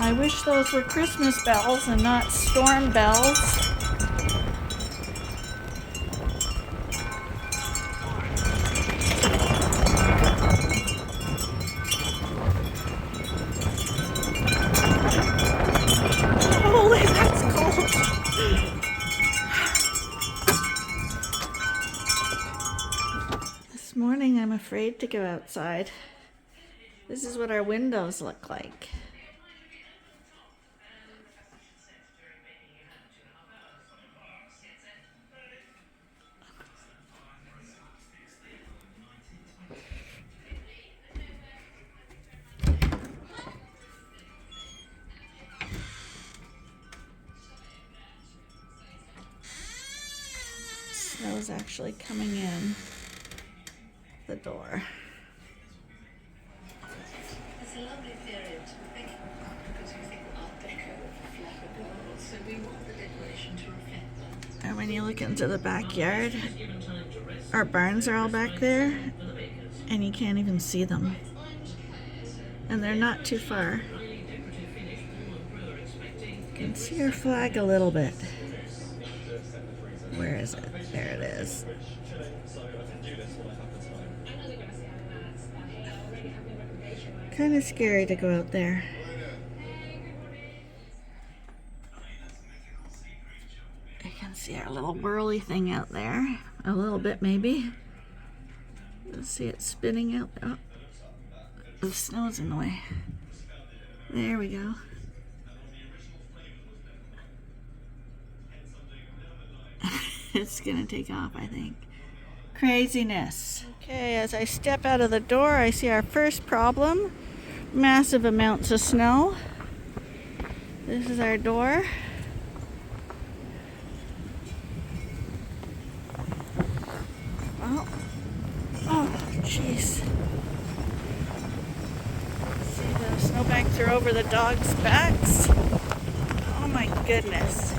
I wish those were Christmas bells and not storm bells. Holy, that's cold. This morning I'm afraid to go outside. This is what our windows look like. Snow's actually coming in the door. It's a lovely period. Thank you. Because we think Art Deco flapper so we want the decoration to reflect that. And when you look into the backyard, our barns are all back there, and you can't even see them. And they're not too far. You can see our flag a little bit. Where is it? There it is. Kind of scary to go out there. You can see our little whirly thing out there. A little bit maybe. You'll see it spinning out. Oh, the snow's in the way. There we go. It's gonna take off, I think. Craziness. Okay, as I step out of the door, I see our first problem. Massive amounts of snow. This is our door. Oh, jeez. See, the snowbanks are over the dogs' backs. Oh my goodness.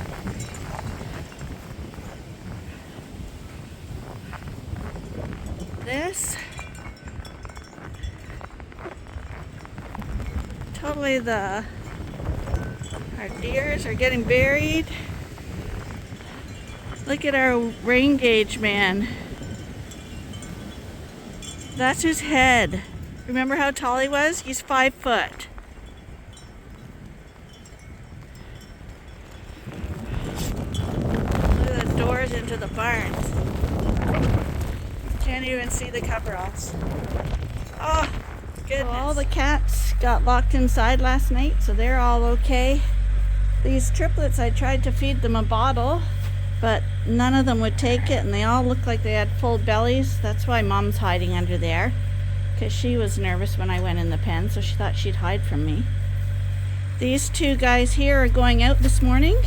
This totally our deers are getting buried. Look at our rain gauge man. That's his head. Remember how tall he was? He's 5 foot. Look at the doors into the barns. Can't even see the coveralls. Oh, goodness. So all the cats got locked inside last night, so they're all okay. These triplets, I tried to feed them a bottle, but none of them would take it, and they all looked like they had full bellies. That's why Mom's hiding under there, because she was nervous when I went in the pen, so she thought she'd hide from me. These two guys here are going out this morning.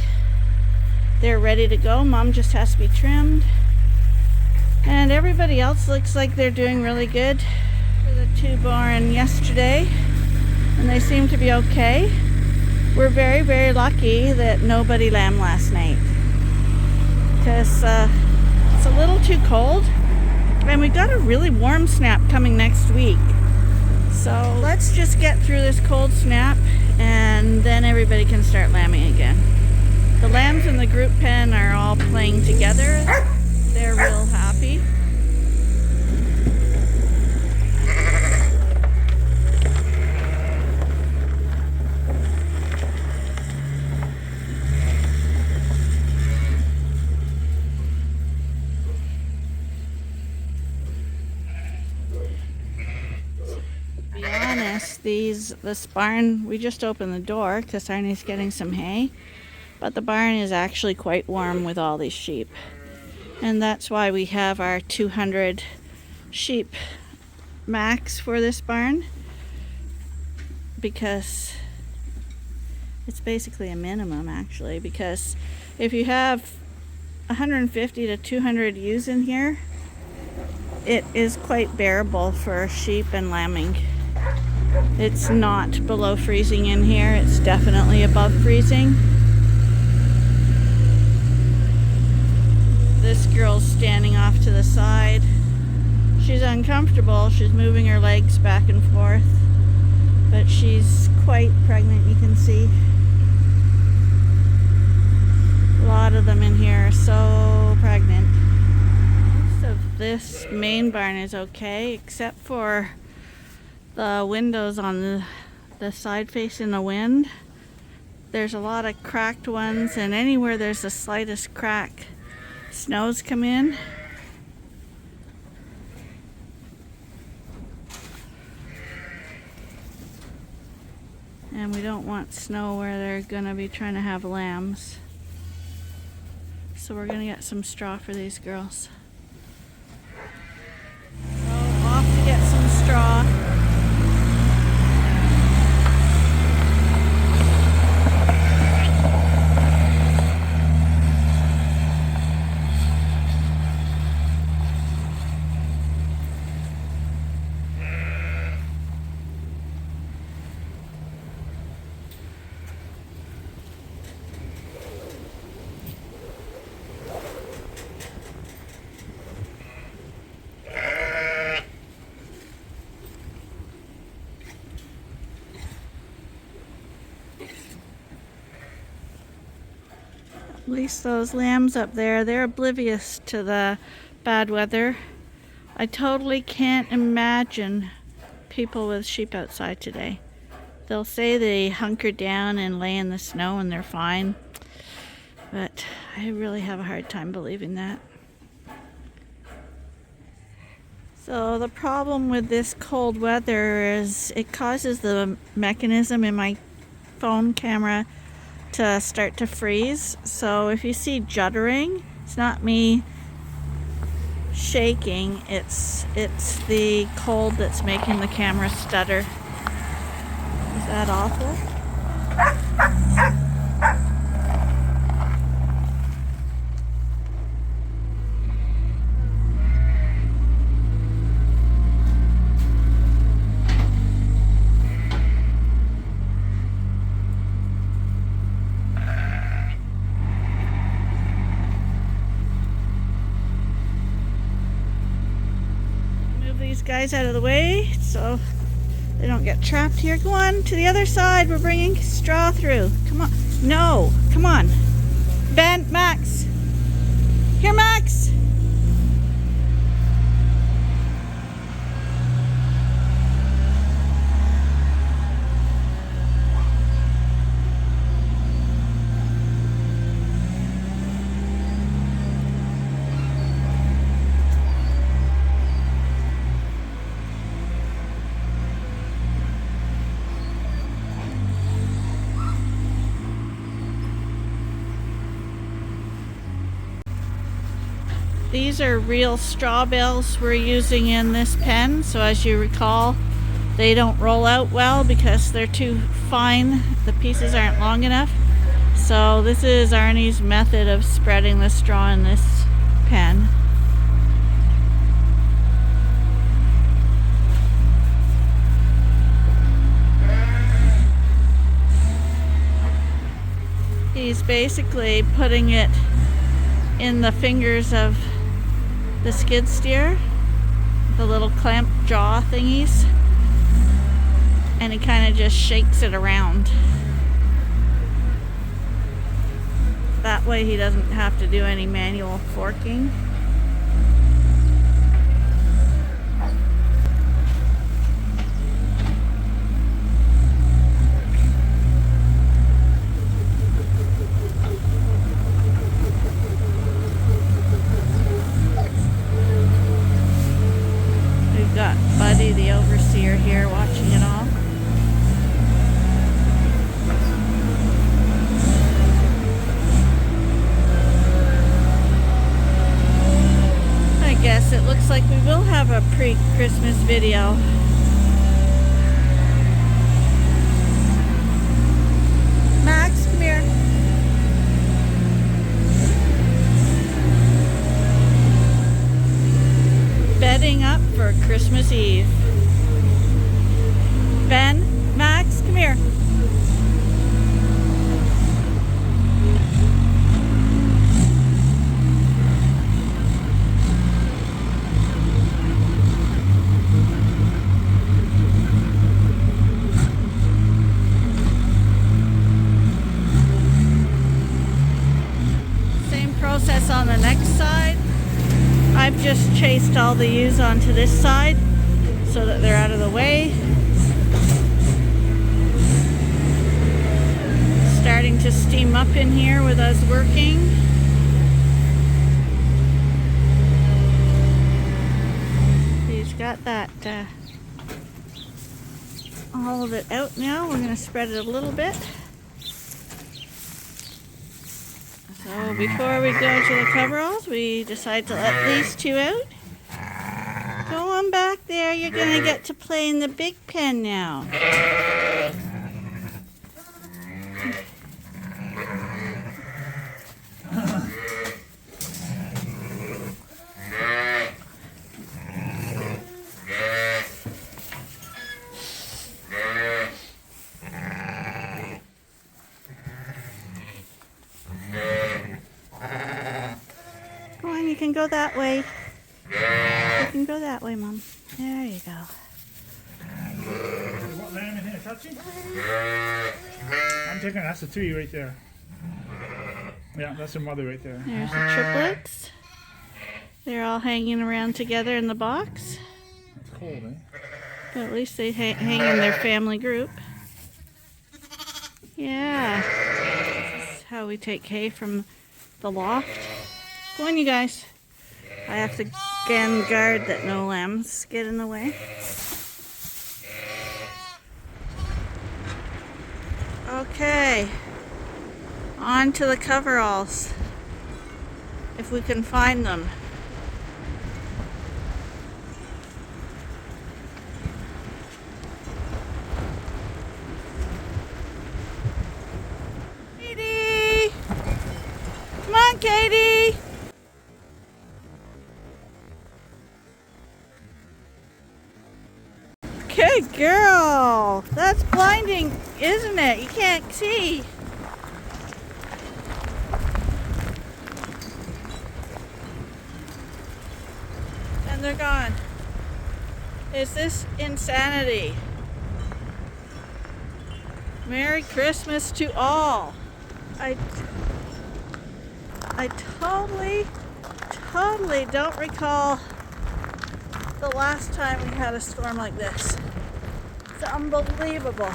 They're ready to go. Mom just has to be trimmed. And everybody else looks like they're doing really good. The two born yesterday, and they seem to be okay. We're very, very lucky that nobody lamb last night, because it's a little too cold, and we got a really warm snap coming next week. So let's just get through this cold snap, and then everybody can start lambing again. The lambs in the group pen are all playing together. They're real happy. To be honest, this barn, we just opened the door because Arnie's getting some hay, but the barn is actually quite warm with all these sheep. And that's why we have our 200 sheep max for this barn, because it's basically a minimum actually, because if you have 150 to 200 ewes in here, it is quite bearable for sheep and lambing. It's not below freezing in here, it's definitely above freezing. This girl's standing off to the side. She's uncomfortable. She's moving her legs back and forth. but she's quite pregnant, you can see. A lot of them in here are so pregnant. Most of this main barn is okay, except for the windows on the side facing the wind. There's a lot of cracked ones, and anywhere there's the slightest crack, snow's come in. And we don't want snow where they're gonna be trying to have lambs. So we're gonna get some straw for these girls. So off to get some straw. At least those lambs up there, they're oblivious to the bad weather. I totally can't imagine people with sheep outside today. They'll say they hunker down and lay in the snow and they're fine, but I really have a hard time believing that. So the problem with this cold weather is it causes the mechanism in my phone camera to start to freeze. So if you see juddering, it's not me shaking, it's the cold that's making the camera stutter. Is that awful? Guys out of the way so they don't get trapped here. Go on to the other side. We're bringing straw through. Come on. No, come on. Ben, Max. Here, Max. These are real straw bales we're using in this pen, so as you recall, they don't roll out well because they're too fine. The pieces aren't long enough. So this is Arnie's method of spreading the straw in this pen. He's basically putting it in the fingers of the skid steer, the little clamp jaw thingies, and he kind of just shakes it around. That way he doesn't have to do any manual forking. Buddy, the overseer here, watching it all. I guess it looks like we will have a pre-Christmas video. Max, come here. Bedding up for Christmas Eve. Ben, Max, come here. grass on the next side. I've just chased all the ewes onto this side so that they're out of the way. Starting to steam up in here with us working. He's got that all of it out now. We're going to spread it a little bit. So before we go to the coveralls, we decide to let these two out. Go on back there. You're going to get to play in the big pen now. Go on, you can go that way. You can go that way, Mom. There you go. What lamb in here, touching? I'm taking, that's the three right there. Yeah, that's her mother right there. There's the triplets. They're all hanging around together in the box. It's cold, eh? But at least they hang in their family group. Yeah. This is how we take hay from the loft. Go on, you guys. I have to again guard that no lambs get in the way. Okay. On to the coveralls. If we can find them. Katie! Come on, Katie! Good girl! That's blinding, isn't it? You can't see. And they're gone. Is this insanity? Merry Christmas to all. I totally don't recall the last time we had a storm like this. It's unbelievable.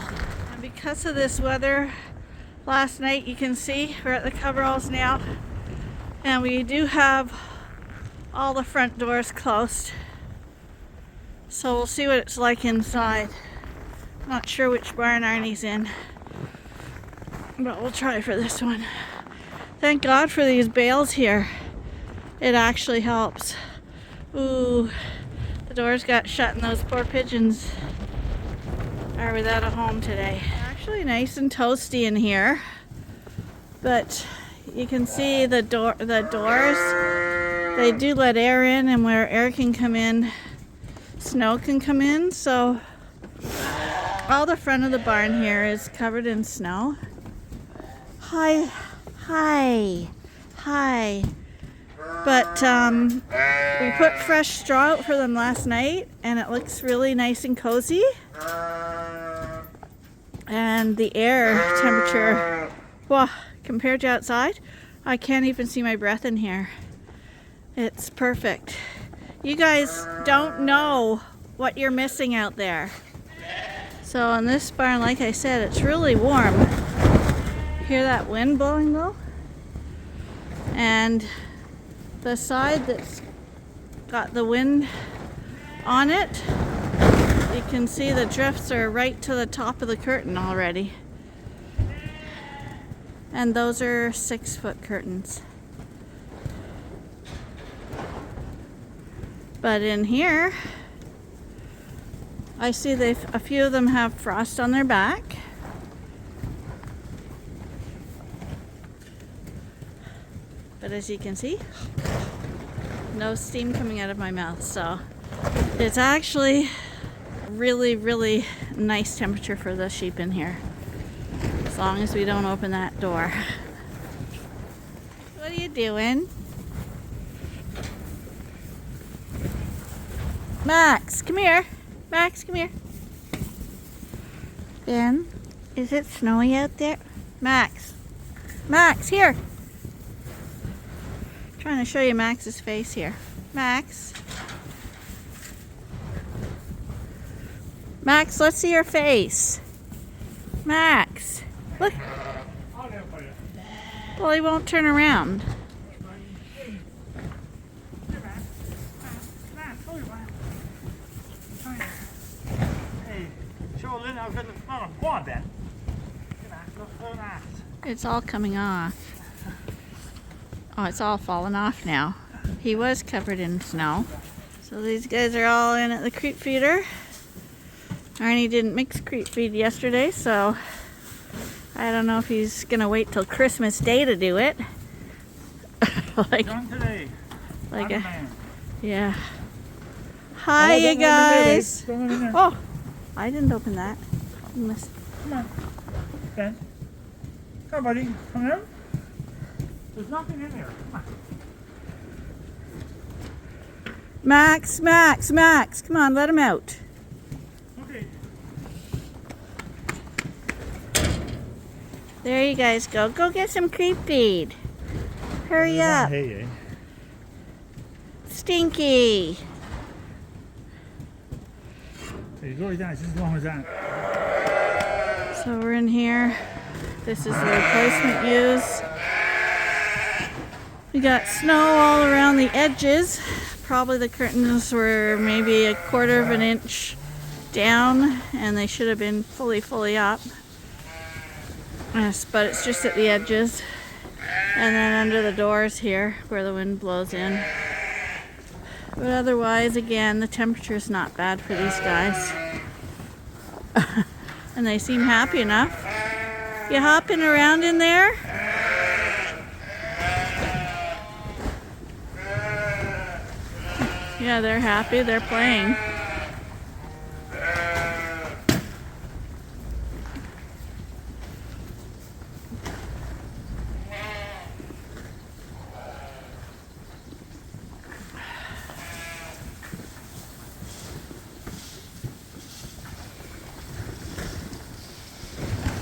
And because of this weather last night, you can see we're at the coveralls now, and we do have all the front doors closed. So we'll see what it's like inside. Not sure which barn Arnie's in, but we'll try for this one. Thank God for these bales here. It actually helps. Ooh, the doors got shut and those poor pigeons are without a home today. Actually nice and toasty in here, but you can see the doors, they do let air in, and where air can come in, snow can come in. So all the front of the barn here is covered in snow. Hi. But we put fresh straw out for them last night, and it looks really nice and cozy. And the air temperature, well, compared to outside, I can't even see my breath in here. It's perfect. You guys don't know what you're missing out there. So in this barn, like I said, it's really warm. Hear that wind blowing though? And the side that's got the wind on it, you can see the drifts are right to the top of the curtain already. And those are 6-foot curtains. But in here, I see a few of them have frost on their back. But as you can see, no steam coming out of my mouth. So it's actually really, really nice temperature for the sheep in here. As long as we don't open that door. What are you doing? Max, come here. Max, come here. Ben, is it snowy out there? Max. Max, here. Trying to show you Max's face here. Max. Max, let's see your face. Max. Look. Well, he won't turn around. It's all coming off. Oh, it's all falling off now. He was covered in snow. So these guys are all in at the creep feeder. Arnie didn't mix creep feed yesterday, so I don't know if he's gonna wait till Christmas Day to do it. Done today. Yeah. Hi, you guys. Oh, I didn't open that. Come on, Ben. Come on, buddy. Come here. There's nothing in here. Come on. Max, come on, let him out. Okay. There you guys go. Go get some creep feed. Hurry up. Hey, Stinky. There you go, guys. This is the one with that. So we're in here. This is the replacement ewes. We got snow all around the edges. Probably the curtains were maybe a quarter of an inch down, and they should have been fully up. Yes, but it's just at the edges. And then under the doors here where the wind blows in. But otherwise, again, the temperature's not bad for these guys. And they seem happy enough. You hopping around in there? Yeah, they're happy. They're playing.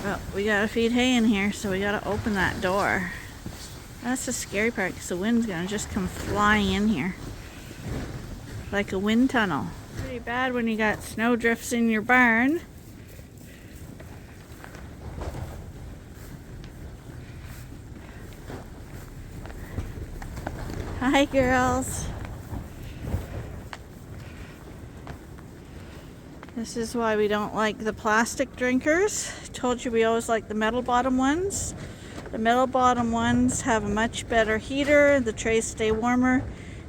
Well, we gotta feed hay in here, so we gotta open that door. That's the scary part, because the wind's gonna just come flying in here. Like a wind tunnel. Pretty bad when you got snow drifts in your barn. Hi, girls. This is why we don't like the plastic drinkers. Told you we always like the metal bottom ones. The metal bottom ones have a much better heater, the trays stay warmer,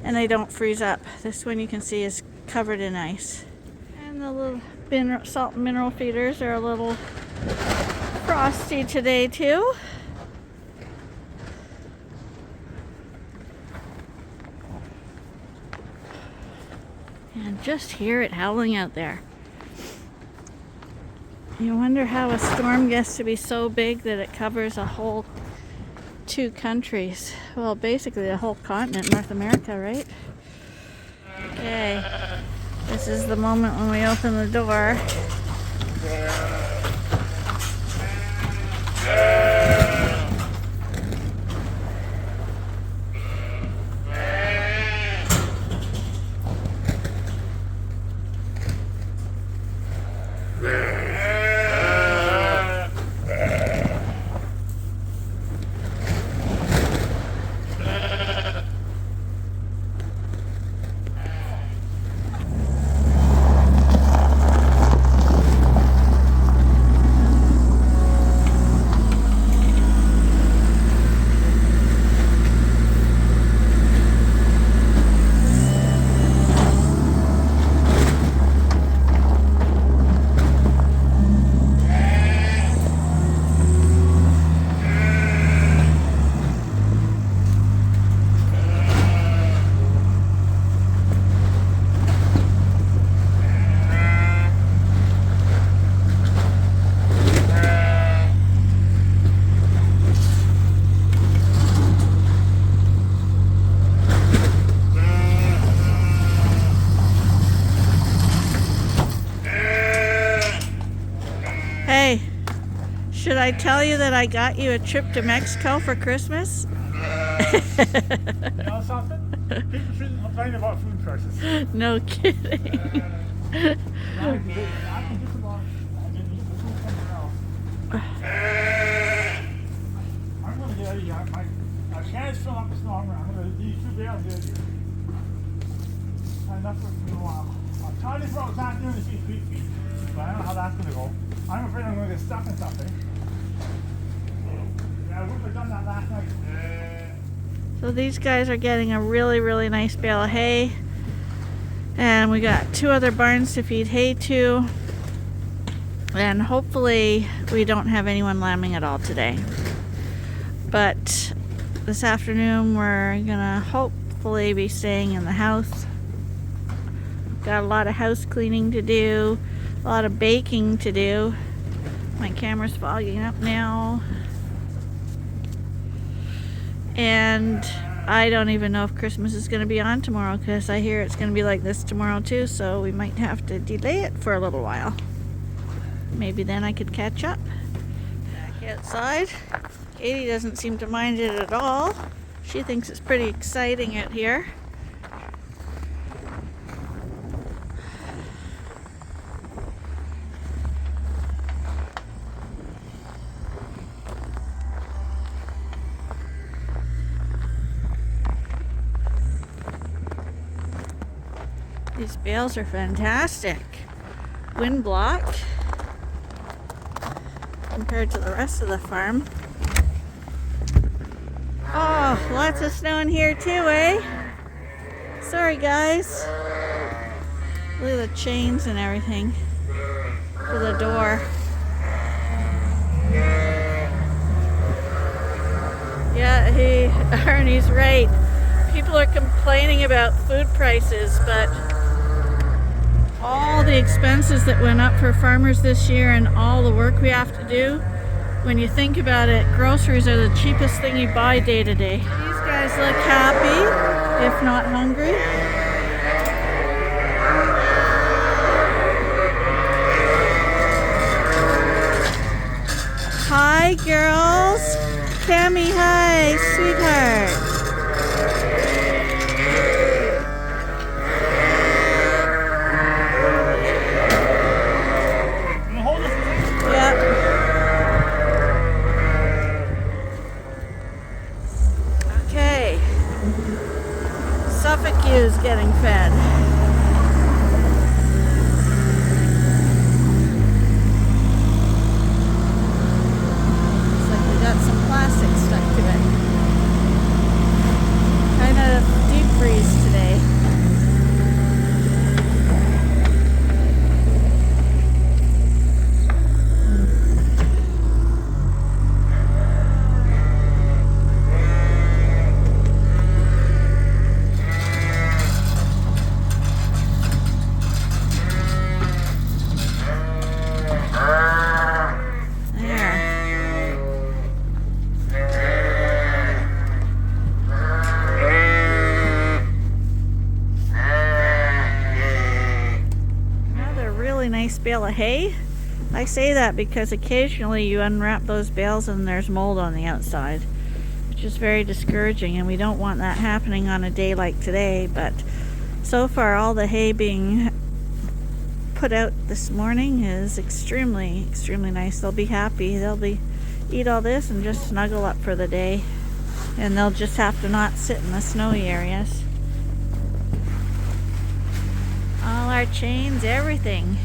and they don't freeze up. This one you can see is covered in ice. And the little salt and mineral feeders are a little frosty today too. And just hear it howling out there. You wonder how a storm gets to be so big that it covers a whole 2 countries. Well, basically a whole continent, North America, right? Okay, this is the moment when we open the door. Should I tell you that I got you a trip to Mexico for Christmas? You know something? People shouldn't complain about food prices. No kidding. I can just about get the food somewhere else. I'm going to get out of here. My can's filling up the snow. I'm going to these 2 bales here. Enough for a while. I'm trying to throw back doing the feet, but I don't know how that's going to go. I'm afraid I'm going to get stuck in something. Yeah, I would have done that last night. So these guys are getting a really, really nice bale of hay. And we got 2 other barns to feed hay to. And hopefully we don't have anyone lambing at all today. But this afternoon we're gonna hopefully be staying in the house. Got a lot of house cleaning to do, a lot of baking to do. My camera's fogging up now. And I don't even know if Christmas is going to be on tomorrow, because I hear it's going to be like this tomorrow too, so we might have to delay it for a little while. Maybe then I could catch up. Back outside. Katie doesn't seem to mind it at all. She thinks it's pretty exciting out here. These bales are fantastic. Wind block compared to the rest of the farm. Oh, lots of snow in here too, eh? Sorry guys. Look at the chains and everything for the door. Yeah, Arnie's right. People are complaining about food prices, but all the expenses that went up for farmers this year and all the work we have to do, when you think about it, groceries are the cheapest thing you buy day to day. These guys look happy, if not hungry. Hi girls. Cammy, hi, sweetheart. Suffolk is getting fed. Looks like we got some plastic stuck to it. Kind of deep freeze today. Nice bale of hay. I say that because occasionally you unwrap those bales and there's mold on the outside, which is very discouraging, and we don't want that happening on a day like today. But so far all the hay being put out this morning is extremely nice. They'll be happy. They'll eat all this and just snuggle up for the day, and they'll just have to not sit in the snowy areas. All our chains, everything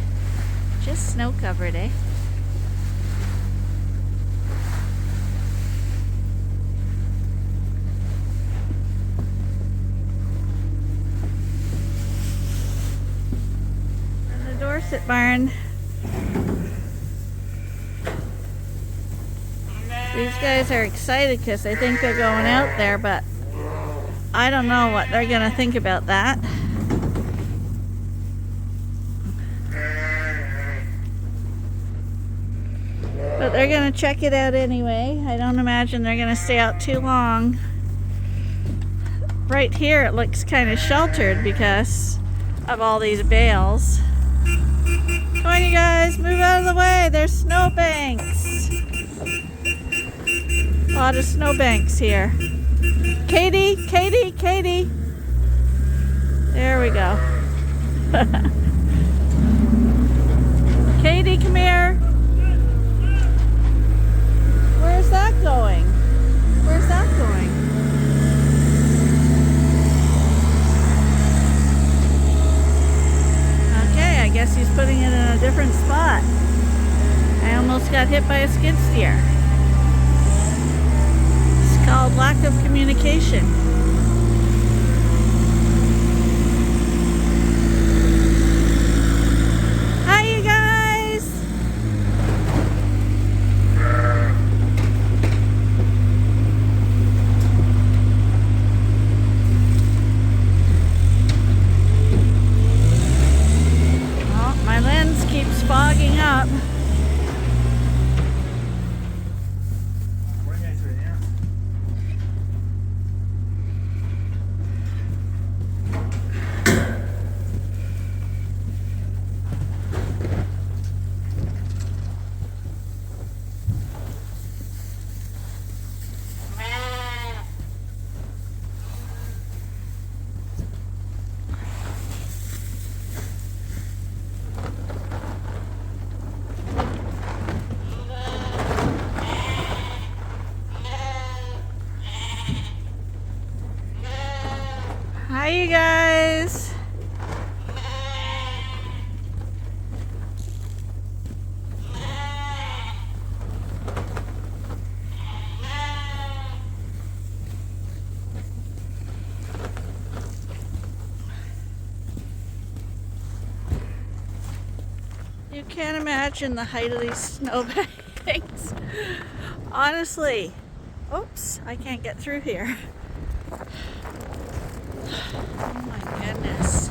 just snow covered, eh? And the Dorset barn. These guys are excited because they think they're going out there, but I don't know what they're gonna think about that. But they're going to check it out anyway. I don't imagine they're going to stay out too long. Right here it looks kind of sheltered because of all these bales. Come on you guys, move out of the way. There's snowbanks. A lot of snowbanks here. Katie, Katie, Katie. There we go. Katie, come here. Where's that going? Where's that going? Okay, I guess he's putting it in a different spot. I almost got hit by a skid steer. It's called lack of communication. Hi, you guys! Oh, my lens keeps fogging up. Hi, you guys. You can't imagine the height of these snowbanks. Honestly. Oops, I can't get through here. Oh my goodness.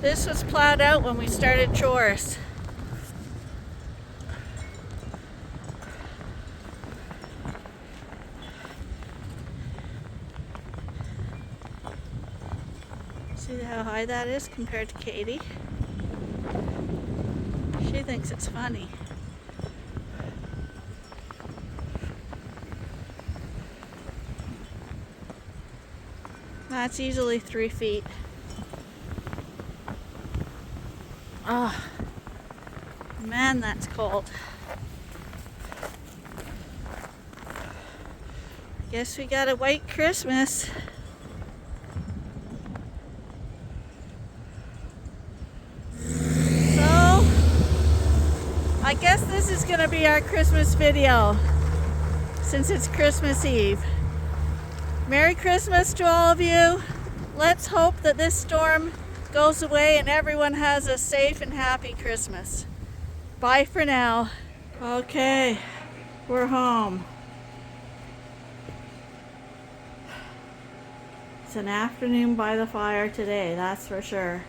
This was plowed out when we started chores. See how high that is compared to Katie? She thinks it's funny. That's easily 3 feet. Oh, man, that's cold. Guess we got a white Christmas. So, I guess this is gonna be our Christmas video since it's Christmas Eve. Merry Christmas to all of you. Let's hope that this storm goes away and everyone has a safe and happy Christmas. Bye for now. Okay, we're home. It's an afternoon by the fire today, that's for sure.